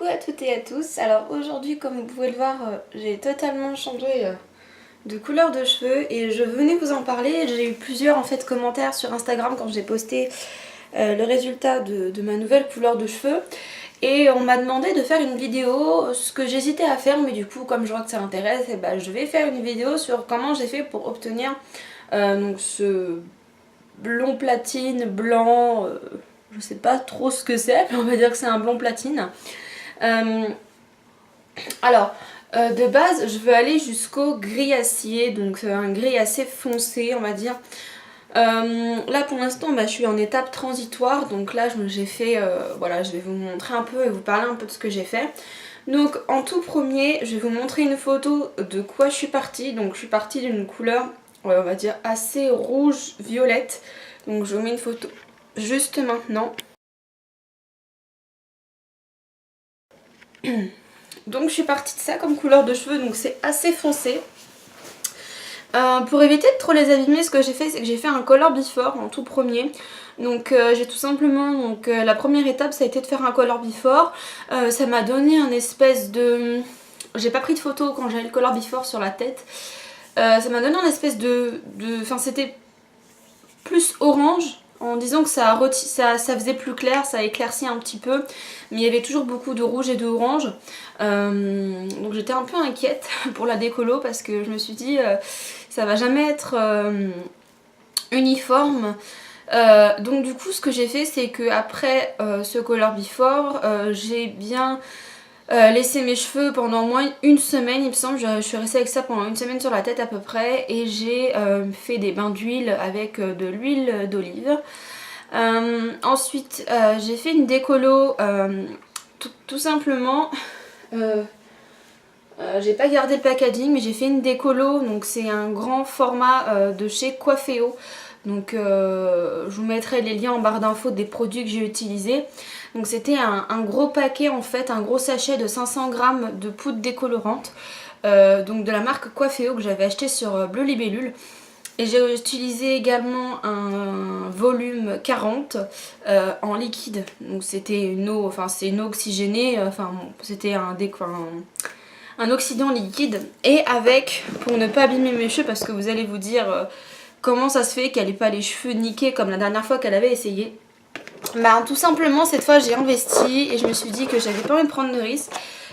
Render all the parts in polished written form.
Coucou à toutes et à tous. Alors aujourd'hui, comme vous pouvez le voir, j'ai totalement changé de couleur de cheveux et je venais vous en parler. J'ai eu plusieurs en fait commentaires sur Instagram quand j'ai posté le résultat de ma nouvelle couleur de cheveux. Et on m'a demandé de faire une vidéo, ce que j'hésitais à faire, mais du coup comme je vois que ça intéresse, et ben, je vais faire une vidéo sur comment j'ai fait pour obtenir donc ce blond platine, blanc, je sais pas trop ce que c'est, mais on va dire que c'est un blond platine. De base, je veux aller jusqu'au gris acier, donc un gris assez foncé, on va dire. Là pour l'instant je suis en étape transitoire, donc là j'ai fait, voilà, je vais vous montrer un peu et vous parler un peu de ce que j'ai fait. Donc en tout premier, je vais vous montrer une photo de quoi je suis partie. Donc je suis partie d'une couleur, on va dire assez rouge-violette. Donc je vous mets une photo juste maintenant. Donc je suis partie de ça comme couleur de cheveux, donc c'est assez foncé. Pour éviter de trop les abîmer, ce que j'ai fait, c'est que j'ai fait un color before en tout premier. Donc j'ai tout simplement, la première étape ça a été de faire un color before. Ça m'a donné un espèce de... J'ai pas pris de photo quand j'avais le color before sur la tête. Ça m'a donné un espèce de... Enfin c'était plus orange, en disant que ça faisait plus clair, ça éclaircit un petit peu, mais il y avait toujours beaucoup de rouge et d'orange. Donc j'étais un peu inquiète pour la décolo parce que je me suis dit ça va jamais être uniforme. Donc du coup ce que j'ai fait, c'est que après ce color before, j'ai bien laissé mes cheveux pendant au moins une semaine, il me semble. Je suis restée avec ça pendant une semaine sur la tête à peu près, et j'ai fait des bains d'huile avec de l'huile d'olive. Ensuite j'ai fait une décolo tout simplement. J'ai pas gardé le packaging, mais j'ai fait une décolo, donc c'est un grand format de chez Coiffeo. Donc je vous mettrai les liens en barre d'infos des produits que j'ai utilisés. Donc c'était un gros paquet en fait, un gros sachet de 500 grammes de poudre décolorante, donc de la marque Coiffeo que j'avais acheté sur Bleu Libellule. Et j'ai utilisé également un volume 40 en liquide. Donc c'était une eau, enfin c'est une eau oxygénée, enfin bon, c'était un oxydant liquide. Et avec, pour ne pas abîmer mes cheveux, parce que vous allez vous dire comment ça se fait qu'elle n'ait pas les cheveux niqués comme la dernière fois qu'elle avait essayé. Tout simplement cette fois j'ai investi et je me suis dit que j'avais pas envie de prendre de risques,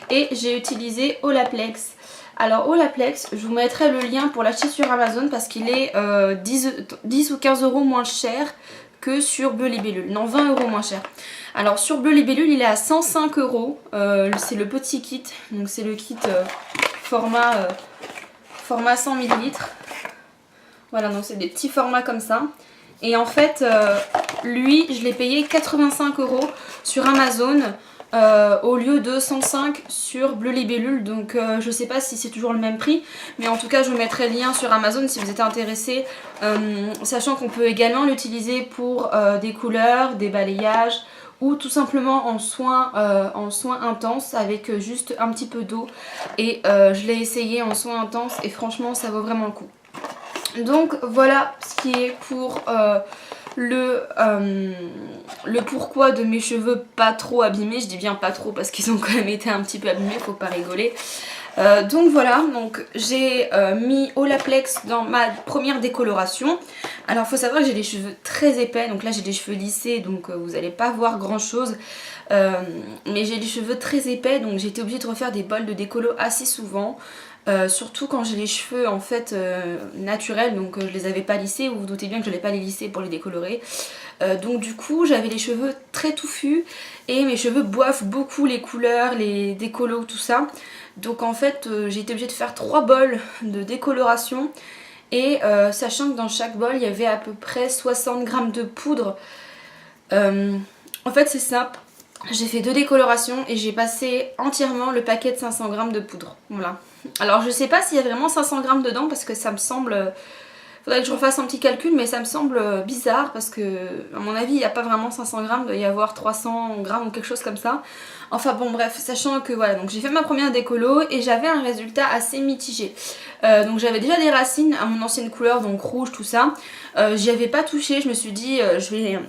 et j'ai utilisé Olaplex. Alors Olaplex, je vous mettrai le lien pour l'acheter sur Amazon parce qu'il est 10 ou 15 euros moins cher que sur Bleu Libellule. Non, 20 euros moins cher. Alors sur Bleu Libellule il est à 105 euros. C'est le petit kit, donc c'est le kit format 100 ml. Voilà, donc c'est des petits formats comme ça. Et en fait, lui, je l'ai payé 85 euros sur Amazon au lieu de 105 sur Bleu Libellule. Donc je sais pas si c'est toujours le même prix, mais en tout cas je vous mettrai le lien sur Amazon si vous êtes intéressé. Sachant qu'on peut également l'utiliser pour des couleurs, des balayages, ou tout simplement en soins intenses avec juste un petit peu d'eau. Et je l'ai essayé en soins intenses et franchement ça vaut vraiment le coup. Donc voilà ce qui est pour le pourquoi de mes cheveux pas trop abîmés. Je dis bien pas trop parce qu'ils ont quand même été un petit peu abîmés, faut pas rigoler. Donc voilà, donc j'ai mis Olaplex dans ma première décoloration. Alors il faut savoir que j'ai les cheveux très épais, donc là j'ai des cheveux lissés, donc vous n'allez pas voir grand chose. Mais j'ai les cheveux très épais, donc j'ai été obligée de refaire des bols de décolo assez souvent. Surtout quand j'ai les cheveux en fait naturels, donc je les avais pas lissés. Vous vous doutez bien que je n'allais pas les lisser pour les décolorer. Donc du coup j'avais les cheveux très touffus et mes cheveux boivent beaucoup les couleurs, les décolos, tout ça. Donc en fait j'ai été obligée de faire 3 bols de décoloration. Et sachant que dans chaque bol il y avait à peu près 60 grammes de poudre. En fait c'est simple. J'ai fait 2 décolorations et j'ai passé entièrement le paquet de 500 grammes de poudre. Voilà. Alors je sais pas s'il y a vraiment 500 grammes dedans parce que ça me semble... Faudrait que je refasse un petit calcul, mais ça me semble bizarre parce que à mon avis il n'y a pas vraiment 500 grammes, il doit y avoir 300 grammes ou quelque chose comme ça. Enfin bon bref, sachant que voilà, donc j'ai fait ma première décolo et j'avais un résultat assez mitigé. Donc j'avais déjà des racines à mon ancienne couleur, donc rouge, tout ça. J'y avais pas touché, je me suis dit je vais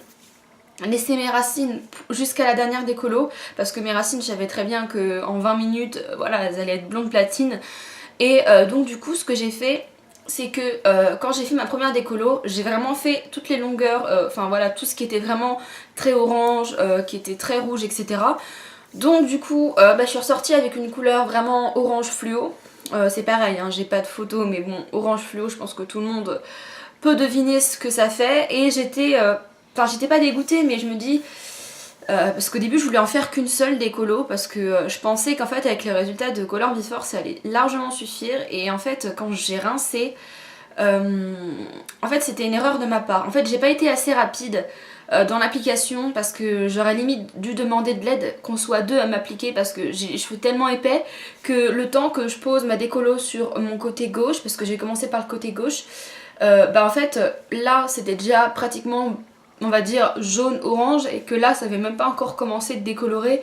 laisser mes racines jusqu'à la dernière décolo, parce que mes racines, je savais très bien qu'en 20 minutes, voilà, elles allaient être blondes platine. Et donc du coup, ce que j'ai fait, c'est que quand j'ai fait ma première décolo, j'ai vraiment fait toutes les longueurs, enfin voilà, tout ce qui était vraiment très orange, qui était très rouge, etc. Donc du coup, je suis ressortie avec une couleur vraiment orange fluo. C'est pareil, hein, j'ai pas de photo, mais bon, orange fluo, je pense que tout le monde peut deviner ce que ça fait. Et j'étais pas dégoûtée, mais je me dis... parce qu'au début je voulais en faire qu'une seule décolo parce que je pensais qu'en fait avec les résultats de Color Before ça allait largement suffire, et en fait quand j'ai rincé, en fait c'était une erreur de ma part. En fait j'ai pas été assez rapide dans l'application parce que j'aurais limite dû demander de l'aide, qu'on soit deux à m'appliquer, parce que j'ai les cheveux tellement épais que le temps que je pose ma décolo sur mon côté gauche, parce que j'ai commencé par le côté gauche, en fait là c'était déjà pratiquement, on va dire, jaune-orange, et que là ça avait même pas encore commencé de décolorer.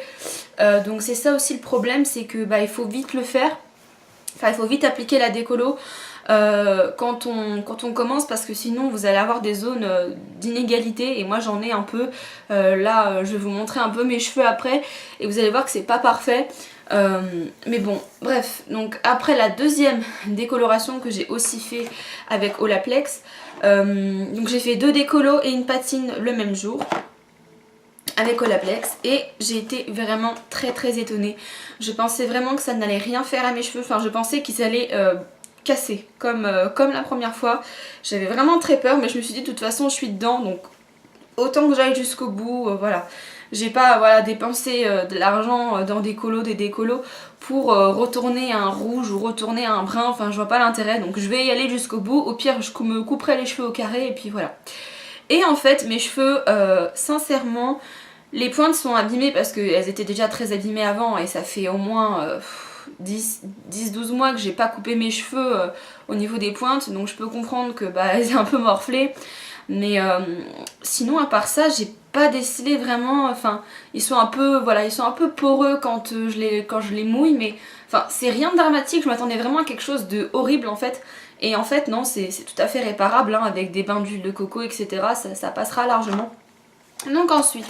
Donc c'est ça aussi le problème, c'est que il faut vite le faire. Enfin, il faut vite appliquer la décolo quand on commence, parce que sinon vous allez avoir des zones d'inégalité, et moi j'en ai un peu. Là je vais vous montrer un peu mes cheveux après et vous allez voir que c'est pas parfait. Mais bon, bref, donc après la deuxième décoloration que j'ai aussi fait avec Olaplex, donc j'ai fait 2 décolos et une patine le même jour avec Olaplex, et j'ai été vraiment très étonnée. Je pensais vraiment que ça n'allait rien faire à mes cheveux, enfin je pensais qu'ils allaient casser comme la première fois. J'avais vraiment très peur, mais je me suis dit de toute façon je suis dedans, donc autant que j'aille jusqu'au bout, voilà. J'ai pas dépensé de l'argent dans des décolos pour retourner à un rouge ou retourner à un brun, enfin je vois pas l'intérêt, donc je vais y aller jusqu'au bout. Au pire je me couperai les cheveux au carré et puis voilà. Et en fait mes cheveux, sincèrement, les pointes sont abîmées parce qu'elles étaient déjà très abîmées avant, et ça fait au moins 10-12 mois que j'ai pas coupé mes cheveux au niveau des pointes, donc je peux comprendre que elles aient un peu morflé. Mais sinon à part ça, j'ai pas décelé vraiment, enfin ils sont un peu poreux quand je les mouille, mais enfin c'est rien de dramatique. Je m'attendais vraiment à quelque chose de horrible en fait, et en fait non, c'est tout à fait réparable, hein, avec des bains d'huile de coco, etc. Ça passera largement. Donc ensuite,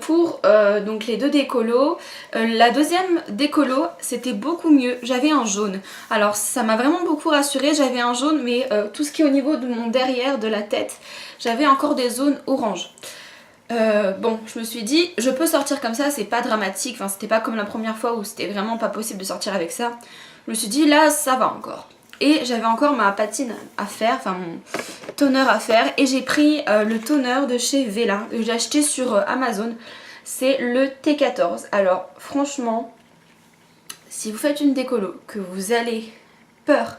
pour donc les 2 décolos, la deuxième décolo c'était beaucoup mieux, j'avais un jaune. Alors ça m'a vraiment beaucoup rassurée, j'avais un jaune, mais tout ce qui est au niveau de mon derrière, de la tête, j'avais encore des zones oranges. Bon, je me suis dit, je peux sortir comme ça, c'est pas dramatique, enfin c'était pas comme la première fois où c'était vraiment pas possible de sortir avec ça. Je me suis dit là ça va encore. Et j'avais encore ma patine à faire, enfin mon toner à faire, et j'ai pris le toner de chez Vela que j'ai acheté sur Amazon. C'est le T14. Alors franchement, si vous faites une décolo, que vous avez peur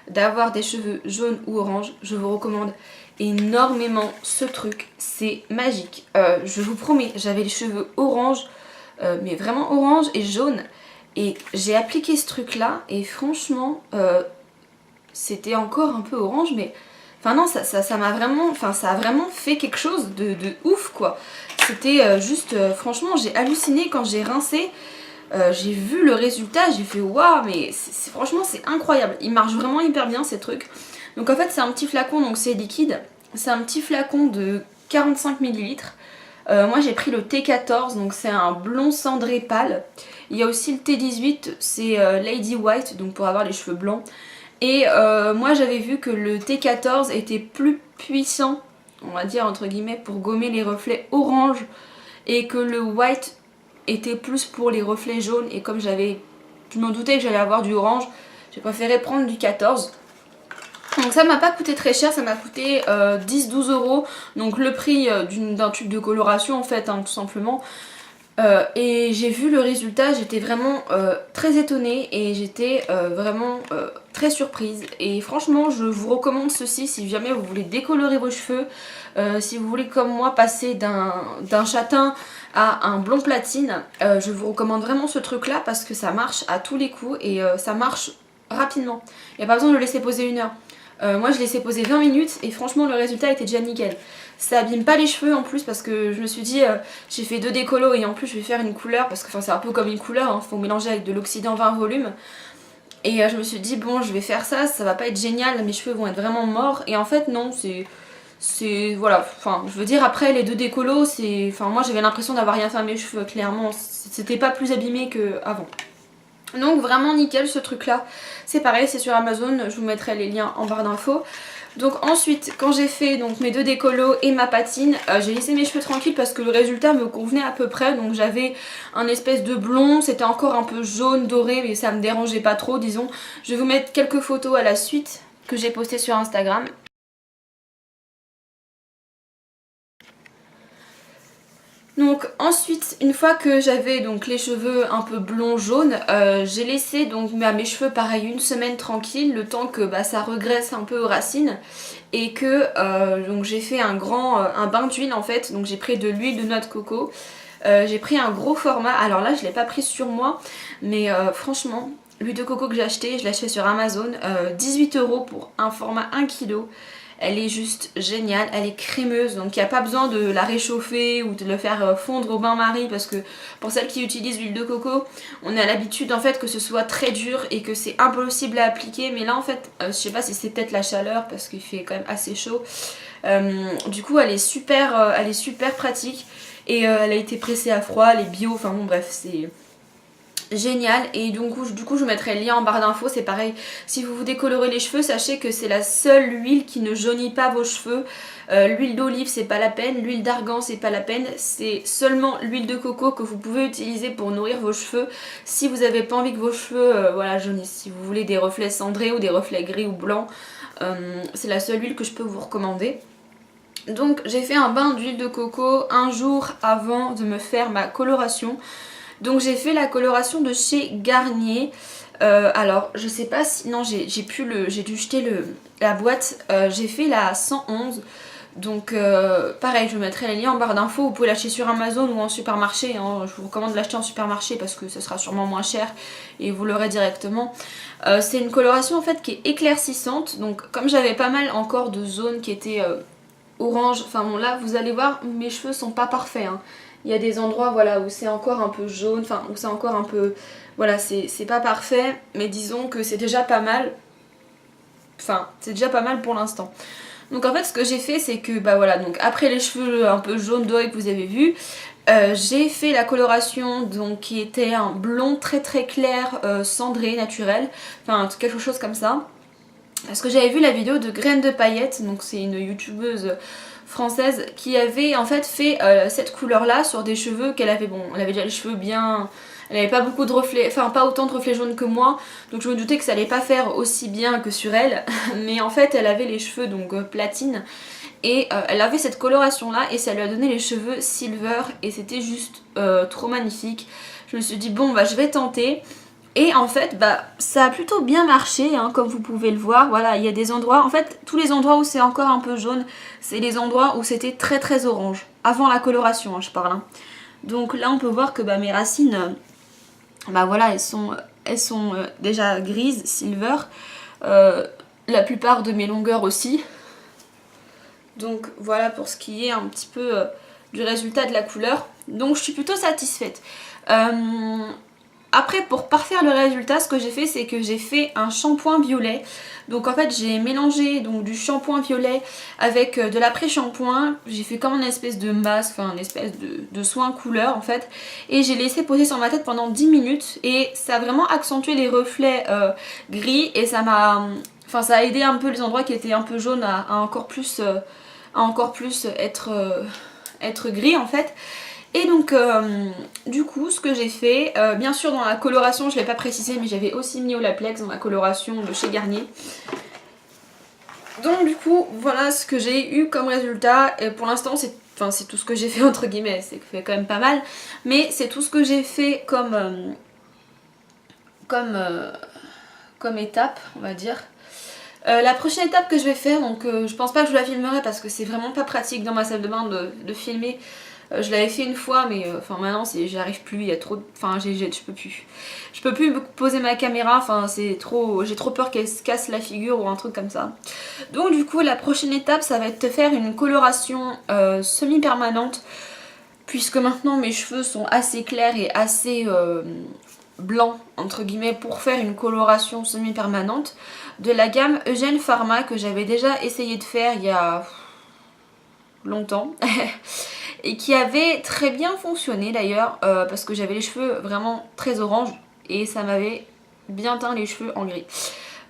d'avoir des cheveux jaunes ou oranges, je vous recommande énormément ce truc, c'est magique. Je vous promets, j'avais les cheveux orange, mais vraiment orange et jaune, et j'ai appliqué ce truc là et franchement c'était encore un peu orange, mais enfin non, ça m'a vraiment, enfin ça a vraiment fait quelque chose de ouf quoi. C'était juste, franchement j'ai halluciné quand j'ai rincé. J'ai vu le résultat, j'ai fait waouh, mais franchement c'est incroyable, il marche vraiment hyper bien ces trucs. Donc en fait c'est un petit flacon, donc c'est liquide, c'est un petit flacon de 45 ml. Moi j'ai pris le T14, donc c'est un blond cendré pâle. Il y a aussi le T18, c'est Lady White, donc pour avoir les cheveux blancs. Et moi j'avais vu que le T14 était plus puissant, on va dire entre guillemets, pour gommer les reflets orange, et que le White était plus pour les reflets jaunes, et comme je m'en doutais que j'allais avoir du orange, j'ai préféré prendre du 14. Donc ça m'a pas coûté très cher, ça m'a coûté 10-12 euros, donc le prix d'un tube de coloration en fait, hein, tout simplement. Et j'ai vu le résultat, j'étais vraiment très étonnée, et j'étais vraiment très surprise. Et franchement je vous recommande ceci si jamais vous voulez décolorer vos cheveux, si vous voulez comme moi passer d'un châtain à un blond platine, je vous recommande vraiment ce truc là, parce que ça marche à tous les coups, et ça marche rapidement. Il n'y a pas besoin de le laisser poser 1 heure. Moi je l'ai laissé poser 20 minutes et franchement le résultat était déjà nickel. Ça abîme pas les cheveux en plus, parce que je me suis dit j'ai fait 2 décolos et en plus je vais faire une couleur, parce que c'est un peu comme une couleur, hein, faut mélanger avec de l'oxydant 20 volumes. Et je me suis dit bon je vais faire ça, ça va pas être génial, mes cheveux vont être vraiment morts, et en fait non, c'est voilà, enfin je veux dire après les deux décolos c'est, enfin moi j'avais l'impression d'avoir rien fait à mes cheveux clairement, c'était pas plus abîmé qu'avant. Donc vraiment nickel ce truc là, c'est pareil, c'est sur Amazon, je vous mettrai les liens en barre d'infos. Donc ensuite quand j'ai fait donc mes deux décolos et ma patine, j'ai laissé mes cheveux tranquilles parce que le résultat me convenait à peu près. Donc j'avais un espèce de blond, c'était encore un peu jaune doré mais ça me dérangeait pas trop disons. Je vais vous mettre quelques photos à la suite que j'ai postées sur Instagram. Donc ensuite, une fois que j'avais donc les cheveux un peu blond jaune, j'ai laissé donc mes cheveux pareil une semaine tranquille, le temps que ça regraisse un peu aux racines et que donc j'ai fait un bain d'huile en fait. Donc j'ai pris de l'huile de noix de coco, j'ai pris un gros format. Alors là je l'ai pas pris sur moi, mais franchement l'huile de coco que j'ai acheté, je l'ai acheté sur Amazon, 18 € pour un format 1 kg. Elle est juste géniale, elle est crémeuse, donc il n'y a pas besoin de la réchauffer ou de le faire fondre au bain-marie parce que pour celles qui utilisent l'huile de coco, on a l'habitude en fait que ce soit très dur et que c'est impossible à appliquer. Mais là en fait, je sais pas si c'est peut-être la chaleur parce qu'il fait quand même assez chaud. Du coup elle est super pratique et elle a été pressée à froid, elle est bio, enfin bon bref c'est génial. Et du coup je vous mettrai le lien en barre d'infos. C'est pareil, si vous vous décolorez les cheveux, sachez que c'est la seule huile qui ne jaunit pas vos cheveux. L'huile d'olive c'est pas la peine, l'huile d'argan c'est pas la peine, c'est seulement l'huile de coco que vous pouvez utiliser pour nourrir vos cheveux si vous n'avez pas envie que vos cheveux voilà, jaunissent. Si vous voulez des reflets cendrés ou des reflets gris ou blancs, c'est la seule huile que je peux vous recommander. Donc j'ai fait un bain d'huile de coco un jour avant de me faire ma coloration. Donc j'ai fait la coloration de chez Garnier. Alors je sais pas si... Non j'ai dû jeter la boîte. J'ai fait la 111. Donc pareil, je vous mettrai les liens en barre d'infos. Vous pouvez l'acheter sur Amazon ou en supermarché, hein. Je vous recommande de l'acheter en supermarché parce que ce sera sûrement moins cher et vous l'aurez directement. C'est une coloration en fait qui est éclaircissante. Donc comme j'avais pas mal encore de zones qui étaient orange, enfin bon là vous allez voir mes cheveux sont pas parfaits, hein. Il y a des endroits voilà, où c'est encore un peu jaune, enfin où c'est encore un peu... Voilà, c'est pas parfait, mais disons que c'est déjà pas mal. Enfin, c'est déjà pas mal pour l'instant. Donc en fait ce que j'ai fait c'est que voilà, donc après les cheveux un peu jaune doré que vous avez vu, j'ai fait la coloration donc qui était un blond très très clair, cendré, naturel, enfin quelque chose comme ça. Parce que j'avais vu la vidéo de Graines de Paillettes, donc c'est une youtubeuse française qui avait en fait cette couleur là sur des cheveux qu'elle avait, bon elle avait déjà les cheveux bien, elle avait pas beaucoup de reflets, enfin pas autant de reflets jaunes que moi, donc je me doutais que ça allait pas faire aussi bien que sur elle, mais en fait elle avait les cheveux donc platine et elle avait cette coloration là et ça lui a donné les cheveux silver et c'était juste trop magnifique. Je me suis dit bon je vais tenter. Et en fait, ça a plutôt bien marché, hein, comme vous pouvez le voir. Voilà, il y a des endroits, en fait, tous les endroits où c'est encore un peu jaune, c'est les endroits où c'était très très orange. Avant la coloration, hein, je parle. Hein. Donc là, on peut voir que mes racines, voilà, elles sont déjà grises, silver. La plupart de mes longueurs aussi. Donc voilà pour ce qui est un petit peu du résultat de la couleur. Donc je suis plutôt satisfaite. Après pour parfaire le résultat, ce que j'ai fait c'est que j'ai fait un shampoing violet. Donc en fait j'ai mélangé donc du shampoing violet avec de l'après-shampoing. J'ai fait comme une espèce de masque, enfin une espèce de soin couleur en fait. Et j'ai laissé poser sur ma tête pendant 10 minutes et ça a vraiment accentué les reflets gris et ça m'a... Enfin ça a aidé un peu les endroits qui étaient un peu jaunes à encore plus être gris en fait. Et donc du coup ce que j'ai fait, bien sûr dans la coloration je ne l'ai pas précisé mais j'avais aussi mis Olaplex dans la coloration de chez Garnier. Donc du coup voilà ce que j'ai eu comme résultat et pour l'instant c'est tout ce que j'ai fait entre guillemets, c'est quand même pas mal. Mais c'est tout ce que j'ai fait comme étape on va dire. La prochaine étape que je vais faire, donc je pense pas que je la filmerai parce que c'est vraiment pas pratique dans ma salle de bain de filmer. Je l'avais fait une fois mais maintenant j'y arrive plus, il y a trop... je peux plus poser ma caméra, j'ai trop peur qu'elle se casse la figure ou un truc comme ça. Donc du coup la prochaine étape ça va être de faire une coloration semi-permanente puisque maintenant mes cheveux sont assez clairs et assez blancs entre guillemets pour faire une coloration semi-permanente de la gamme Eugène Pharma que j'avais déjà essayé de faire il y a longtemps et qui avait très bien fonctionné d'ailleurs parce que j'avais les cheveux vraiment très orange et ça m'avait bien teint les cheveux en gris.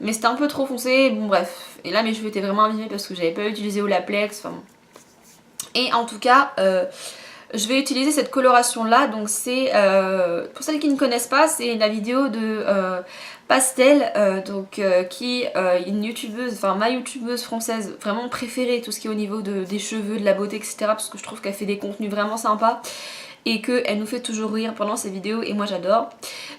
Mais c'était un peu trop foncé, bon bref. Et là mes cheveux étaient vraiment abîmés parce que j'avais pas utilisé Olaplex, enfin bon. Et en tout cas, je vais utiliser cette coloration là, donc c'est, pour celles qui ne connaissent pas, c'est la vidéo de Pastel, qui est une youtubeuse, enfin ma youtubeuse française vraiment préférée, tout ce qui est au niveau des cheveux, de la beauté, etc. Parce que je trouve qu'elle fait des contenus vraiment sympas et qu'elle nous fait toujours rire pendant ses vidéos et moi j'adore.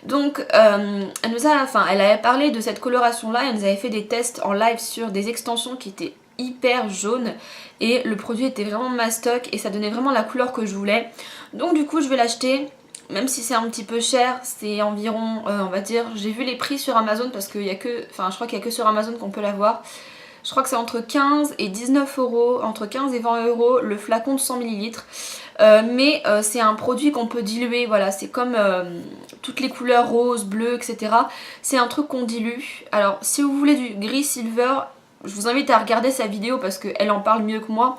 Donc elle avait parlé de cette coloration là, elle nous avait fait des tests en live sur des extensions qui étaient hyper jaunes et le produit était vraiment mastoc et ça donnait vraiment la couleur que je voulais. Donc du coup je vais l'acheter, même si c'est un petit peu cher, c'est environ, on va dire, j'ai vu les prix sur Amazon parce qu'il y a que, enfin je crois qu'il y a que sur Amazon qu'on peut l'avoir. Je crois que c'est entre 15 et 19 euros, entre 15 et 20 euros le flacon de 100 ml. Mais c'est un produit qu'on peut diluer, voilà, c'est comme toutes les couleurs roses, bleues, etc. C'est un truc qu'on dilue. Alors si vous voulez du gris silver, je vous invite à regarder sa vidéo parce qu'elle en parle mieux que moi.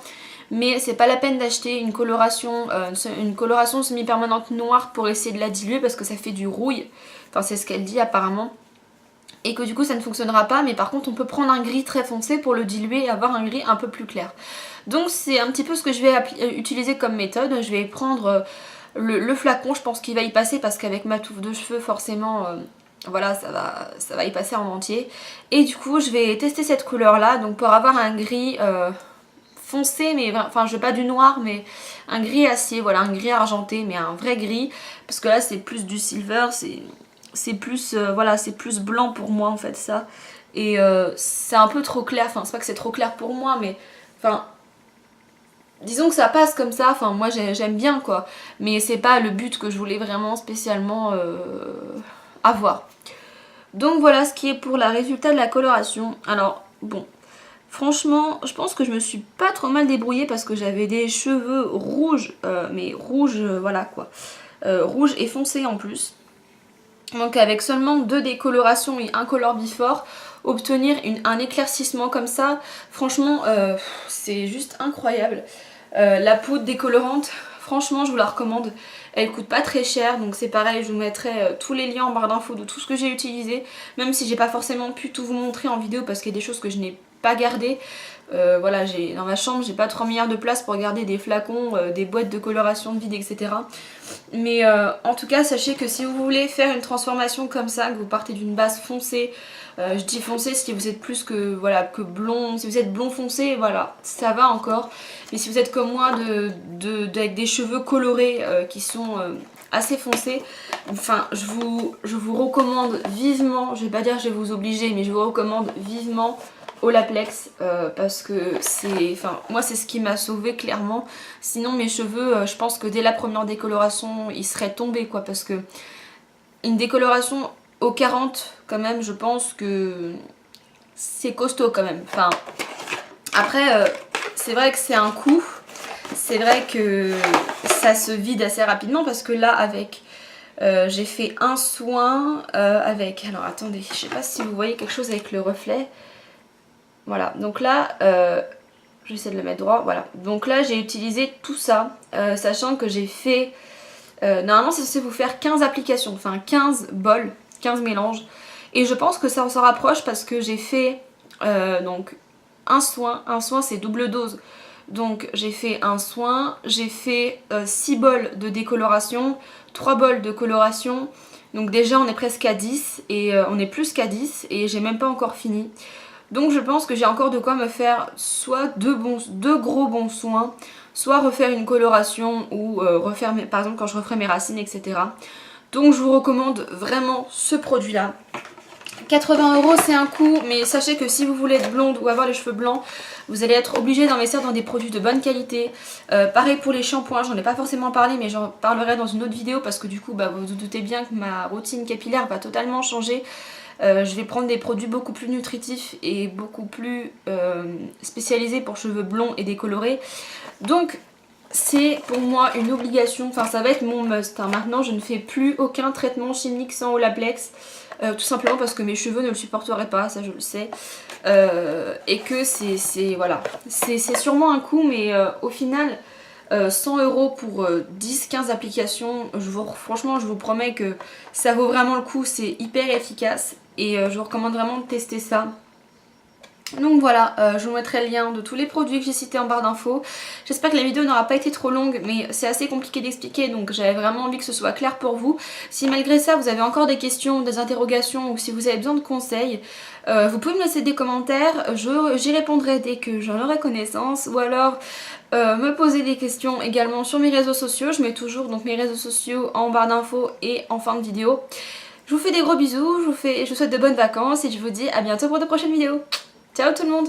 Mais c'est pas la peine d'acheter une coloration semi-permanente noire pour essayer de la diluer parce que ça fait du rouille. Enfin c'est ce qu'elle dit apparemment. Et que du coup ça ne fonctionnera pas, mais par contre on peut prendre un gris très foncé pour le diluer et avoir un gris un peu plus clair. Donc c'est un petit peu ce que je vais utiliser comme méthode. Je vais prendre le flacon, je pense qu'il va y passer parce qu'avec ma touffe de cheveux forcément voilà ça va y passer en entier. Et du coup je vais tester cette couleur là, donc pour avoir un gris foncé, mais enfin je veux pas du noir mais un gris acier, voilà, un gris argenté mais un vrai gris, parce que là c'est plus du silver, c'est plus voilà, c'est plus blanc pour moi en fait ça, et c'est un peu trop clair, enfin c'est pas que c'est trop clair pour moi mais enfin disons que ça passe comme ça, enfin moi j'aime bien quoi, mais c'est pas le but que je voulais vraiment spécialement avoir. Donc voilà ce qui est pour le résultat de la coloration. Alors bon, franchement je pense que je me suis pas trop mal débrouillée parce que j'avais des cheveux rouges, mais rouges voilà quoi, rouges et foncés en plus. Donc avec seulement 2 décolorations et un color before, obtenir un éclaircissement comme ça, franchement c'est juste incroyable. La poudre décolorante, franchement je vous la recommande, elle coûte pas très cher, donc c'est pareil, je vous mettrai tous les liens en barre d'infos de tout ce que j'ai utilisé, même si j'ai pas forcément pu tout vous montrer en vidéo parce qu'il y a des choses que je n'ai pas gardées. Voilà, dans ma chambre j'ai pas 3 milliards de place pour garder des flacons, des boîtes de coloration de vide, etc. Mais en tout cas sachez que si vous voulez faire une transformation comme ça, que vous partez d'une base foncée, je dis foncé si vous êtes plus que, voilà, que blond, si vous êtes blond foncé, voilà, ça va encore. Mais si vous êtes comme moi avec des cheveux colorés qui sont assez foncés, enfin je vous recommande vivement, je vais pas dire que je vais vous obliger, mais je vous recommande vivement Olaplex parce que c'est, enfin moi c'est ce qui m'a sauvée clairement. Sinon mes cheveux, je pense que dès la première décoloration ils seraient tombés quoi, parce que une décoloration au 40 quand même, je pense que c'est costaud quand même. Enfin après c'est vrai que c'est un coût, c'est vrai que ça se vide assez rapidement parce que là avec j'ai fait un soin avec, alors attendez, je sais pas si vous voyez quelque chose avec le reflet. Voilà, donc là, j'essaie de le mettre droit, voilà. Donc là, j'ai utilisé tout ça, sachant que j'ai fait... normalement, c'est censé vous faire 15 applications, enfin 15 bols, 15 mélanges. Et je pense que ça s'en rapproche parce que j'ai fait donc un soin c'est double dose. Donc j'ai fait un soin, j'ai fait 6 bols de décoloration, 3 bols de coloration. Donc déjà, on est presque à 10, et on est plus qu'à 10, et j'ai même pas encore fini. Donc je pense que j'ai encore de quoi me faire soit deux gros bons soins, soit refaire une coloration ou refaire par exemple quand je referai mes racines, etc. Donc je vous recommande vraiment ce produit là. 80 € c'est un coût, mais sachez que si vous voulez être blonde ou avoir les cheveux blancs, vous allez être obligé d'investir dans des produits de bonne qualité. Pareil pour les shampoings, j'en ai pas forcément parlé mais j'en parlerai dans une autre vidéo parce que du coup vous vous doutez bien que ma routine capillaire va totalement changer. Je vais prendre des produits beaucoup plus nutritifs et beaucoup plus spécialisés pour cheveux blonds et décolorés. Donc c'est pour moi une obligation, enfin ça va être mon must. Hein. Maintenant je ne fais plus aucun traitement chimique sans Olaplex. Tout simplement parce que mes cheveux ne le supporteraient pas, ça je le sais. Et que voilà. C'est sûrement un coût, mais au final, 100 € pour 10-15 applications, franchement je vous promets que ça vaut vraiment le coup, c'est hyper efficace. Et je vous recommande vraiment de tester ça. Donc voilà, je vous mettrai le lien de tous les produits que j'ai cités en barre d'infos. J'espère que la vidéo n'aura pas été trop longue, mais c'est assez compliqué d'expliquer, donc j'avais vraiment envie que ce soit clair pour vous. Si malgré ça vous avez encore des questions, des interrogations, ou si vous avez besoin de conseils, vous pouvez me laisser des commentaires, j'y répondrai dès que j'en aurai connaissance, ou alors me poser des questions également sur mes réseaux sociaux. Je mets toujours donc mes réseaux sociaux en barre d'infos et en fin de vidéo. Je vous fais des gros bisous, je vous souhaite de bonnes vacances et je vous dis à bientôt pour de prochaines vidéos. Ciao tout le monde!